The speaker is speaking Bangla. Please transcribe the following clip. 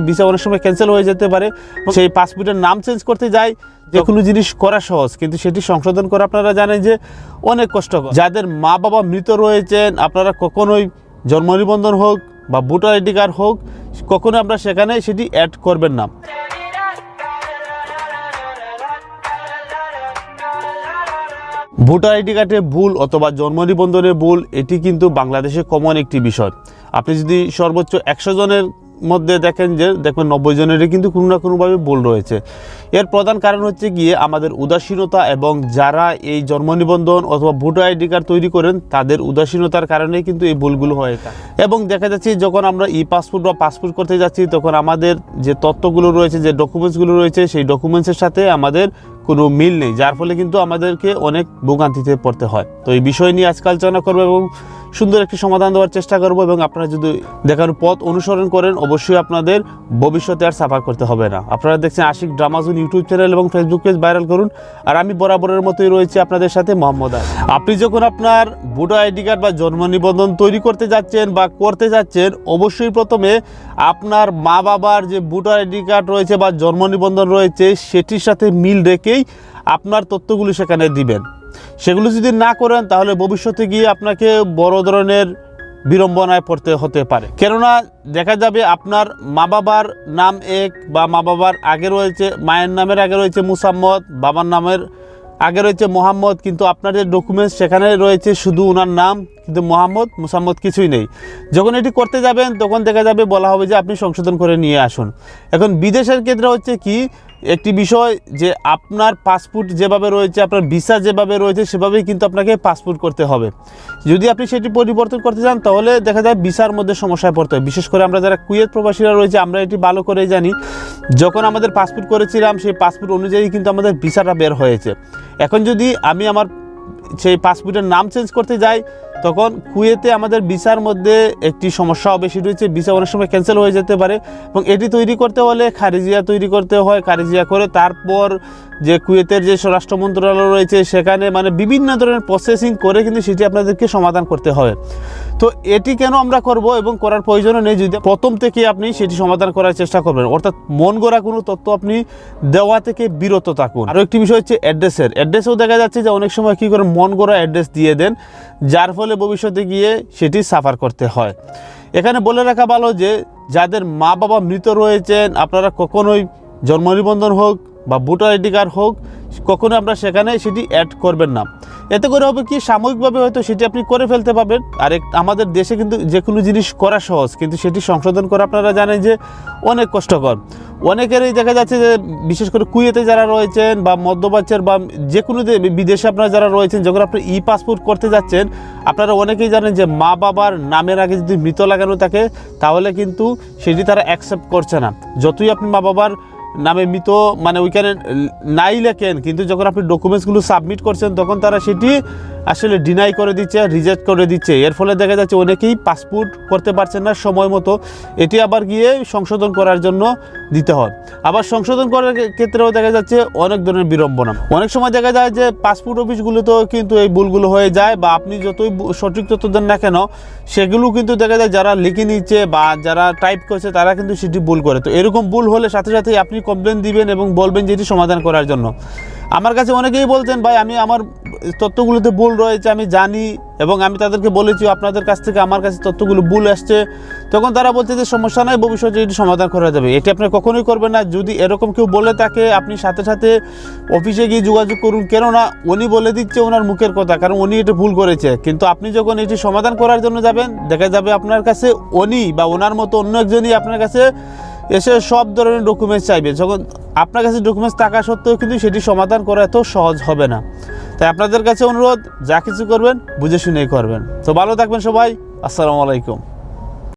ভিসা অনেক সময় ক্যান্সেল হয়ে যেতে পারে। সেই পাসপোর্টের নাম চেঞ্জ করতে যায়, যে কোনো জিনিস করা সহজ, কিন্তু সেটি সংশোধন করা আপনারা জানেন যে অনেক কষ্টকর। যাদের মা বাবা মৃত রয়েছেন, আপনারা কখনোই জন্ম নিবন্ধন হোক বা ভোটার আইডি কার্ড হোক, কখনো আমরা সেখানে সেটি অ্যাড করবেন না। ভোটার আইডি কার্ডে ভুল অথবা জন্ম নিবন্ধনের ভুল, এটি কিন্তু বাংলাদেশে কমন একটি বিষয়। আপনি যদি সর্বোচ্চ 100 জনের মধ্যে দেখেন যে দেখবেন 90 জনেরই কিন্তু কোনো না কোনোভাবে ভুল রয়েছে। এর প্রধান কারণ হচ্ছে গিয়ে আমাদের উদাসীনতা, এবং যারা এই জন্ম নিবন্ধন অথবা ভোটার আইডি কার্ড তৈরি করেন তাদের উদাসীনতার কারণেই কিন্তু এই ভুলগুলো হয়ে থাকে। এবং দেখা যাচ্ছে যখন আমরা ই পাসপোর্ট বা পাসপোর্ট করতে যাচ্ছি, তখন আমাদের যে তথ্যগুলো রয়েছে, যে ডকুমেন্টসগুলো রয়েছে, সেই ডকুমেন্টসের সাথে আমাদের কোনো মিল নেই, যার ফলে কিন্তু আমাদেরকে অনেক ভোগান্তিতে পড়তে হয়। তো এই বিষয় নিয়ে আজকে আলোচনা করবো এবং সুন্দর একটি সমাধান দেওয়ার চেষ্টা করব। এবং আপনারা যদি দেখার পথ অনুসরণ করেন, অবশ্যই আপনাদের ভবিষ্যতে আর সাফার করতে হবে না। আপনারা দেখছেন Ashik drama zone YouTube channel এবং ফেসবুক পেজ ভাইরাল করুন। আর আমি বরাবরের মতোই রয়েছি আপনাদের সাথে মোহাম্মদ আলী। আপনি যখন আপনার ভোটার আইডি কার্ড বা জন্ম নিবন্ধন তৈরি করতে যাচ্ছেন বা করতে যাচ্ছেন, অবশ্যই প্রথমে আপনার মা বাবার যে ভোটার আইডি কার্ড রয়েছে বা জন্ম নিবন্ধন রয়েছে, সেটির সাথে মিল রেখেই আপনার তথ্যগুলো সেখানে দিবেন। সেগুলো যদি না করেন, তাহলে ভবিষ্যতে গিয়ে আপনাকে বড় ধরনের বিড়ম্বনায় পড়তে হতে পারে। কেননা দেখা যাবে আপনার মা বাবার নাম এক, বা মা বাবার আগে রয়েছে, মায়ের নামের আগে রয়েছে মুসাম্মদ, বাবার নামের আগে রয়েছে মোহাম্মদ, কিন্তু আপনার যে ডকুমেন্টস সেখানে রয়েছে শুধু ওনার নাম, কিন্তু মুসাম্মদ কিছুই নেই। যখন এটি করতে যাবেন, তখন দেখা যাবে বলা হবে যে আপনি সংশোধন করে নিয়ে আসুন। এখন বিদেশের ক্ষেত্রে হচ্ছে কি একটি বিষয়, যে আপনার পাসপোর্ট যেভাবে রয়েছে, আপনার ভিসা যেভাবে রয়েছে, সেভাবেই কিন্তু আপনাকে পাসপোর্ট করতে হবে। যদি আপনি সেটি পরিবর্তন করতে চান, তাহলে দেখা যায় ভিসার মধ্যে সমস্যায় পড়তে হয়। বিশেষ করে আমরা যারা কুয়েত প্রবাসীরা রয়েছে, আমরা এটি ভালো করেই জানি। যখন আমাদের পাসপোর্ট করেছিলাম, সেই পাসপোর্ট অনুযায়ী কিন্তু আমাদের ভিসাটা বের হয়েছে। এখন যদি আমি আমার সেই পাসপোর্টের নাম চেঞ্জ করতে যাই, তখন কুয়েতে আমাদের ভিসার মধ্যে একটি সমস্যাও বেশি রয়েছে। ভিসা অনেক সময় ক্যান্সেল হয়ে যেতে পারে, এবং এটি তৈরি করতে হলে খারিজিয়া তৈরি করতে হয়। খারিজিয়া করে তারপর যে কুয়েতের যে স্বরাষ্ট্র মন্ত্রণালয় রয়েছে, সেখানে মানে বিভিন্ন ধরনের প্রসেসিং করে কিন্তু সেটি আপনাদেরকে সমাধান করতে হবে। তো এটি কেন আমরা করব এবং করার প্রয়োজনও নেই, যদি প্রথম থেকে আপনি সেটি সমাধান করার চেষ্টা করবেন। অর্থাৎ মন গড়া কোনো তথ্য আপনি দেওয়া থেকে বিরত থাকুন। আরও একটি বিষয় হচ্ছে অ্যাড্রেসেও দেখা যাচ্ছে যে অনেক সময় কী করে মন গড়া অ্যাড্রেস দিয়ে দেন, যার ফলে ভবিষ্যতে গিয়ে সেটি সাফার করতে হয়। এখানে বলে রাখা ভালো যে যাদের মা বাবা মৃত রয়েছেন, আপনারা কখনোই জন্ম নিবন্ধন হোক বা ভোটার আইডি কার্ড হোক, কখনো আমরা সেখানে সেটি অ্যাড করবেন না। এতে করে হবে কি, সাময়িকভাবে হয়তো সেটি আপনি করে ফেলতে পারবেন। আর আমাদের দেশে কিন্তু যে কোনো জিনিস করা সহজ, কিন্তু সেটি সংশোধন করা আপনারা জানেন যে অনেক কষ্টকর। অনেকেরই দেখা যাচ্ছে যে বিশেষ করে কুয়েতে যারা রয়েছেন বা মধ্যপ্রাচ্যের বা যে কোনো বিদেশে আপনারা যারা রয়েছেন, যখন আপনি ই পাসপোর্ট করতে যাচ্ছেন, আপনারা অনেকেই জানেন যে মা বাবার নামের আগে যদি মৃত লাগানো থাকে, তাহলে কিন্তু সেটি তারা অ্যাকসেপ্ট করছে না। যতই আপনি মা বাবার নামে মৃত মানে ওইখানে নাই লেখেন, কিন্তু যখন আপনি ডকুমেন্টসগুলো সাবমিট করছেন, তখন তারা সেটি আসলে ডিনাই করে দিচ্ছে, রিজেক্ট করে দিচ্ছে। এর ফলে দেখা যাচ্ছে অনেকেই পাসপোর্ট করতে পারছেন না সময় মতো। এটি আবার গিয়ে সংশোধন করার জন্য দিতে হয়। আবার সংশোধন করার ক্ষেত্রেও দেখা যাচ্ছে অনেক ধরনের বিড়ম্বনা। অনেক সময় দেখা যায় যে পাসপোর্ট অফিসগুলোতেও কিন্তু এই ভুলগুলো হয়ে যায়, বা আপনি যতই সঠিক তথ্য দেন না কেন, সেগুলো কিন্তু দেখা যায় যারা লিখে নিচ্ছে বা যারা টাইপ করছে, তারা কিন্তু সেটি ভুল করে। তো এরকম ভুল হলে সাথে সাথেই আপনি কমপ্লেন দিবেন এবং বলবেন যে এটি সমাধান করার জন্য। আমার কাছে অনেকেই বলছেন, ভাই আমি আমার তথ্যগুলোতে ভুল রয়েছে, আমি জানি, এবং আমি তাদেরকে বলেছি আপনাদের কাছ থেকে আমার কাছে তথ্যগুলো ভুল আসছে। তখন তারা বলছে যে সমস্যা নাই, ভবিষ্যতে এটি সমাধান করা যাবে। এটি আপনি কখনোই করবেন না। যদি এরকম কেউ বলে থাকে, আপনি সাথে সাথে অফিসে গিয়ে যোগাযোগ করুন। কেননা উনি বলে দিচ্ছে ওনার মুখের কথা, কারণ উনি এটা ভুল করেছে। কিন্তু আপনি যখন এটি সমাধান করার জন্য যাবেন, দেখা যাবে আপনার কাছে উনি বা ওনার মতো অন্য একজনই আপনার কাছে এসে সব ধরনের ডকুমেন্টস চাইবে। যখন আপনার কাছে ডকুমেন্টস থাকা সত্ত্বেও কিন্তু সেটি সমাধান করা এত সহজ হবে না। তাই আপনাদের কাছে অনুরোধ, যা কিছু করবেন বুঝে শুনেই করবেন। তো ভালো থাকবেন সবাই। আসসালামু আলাইকুম।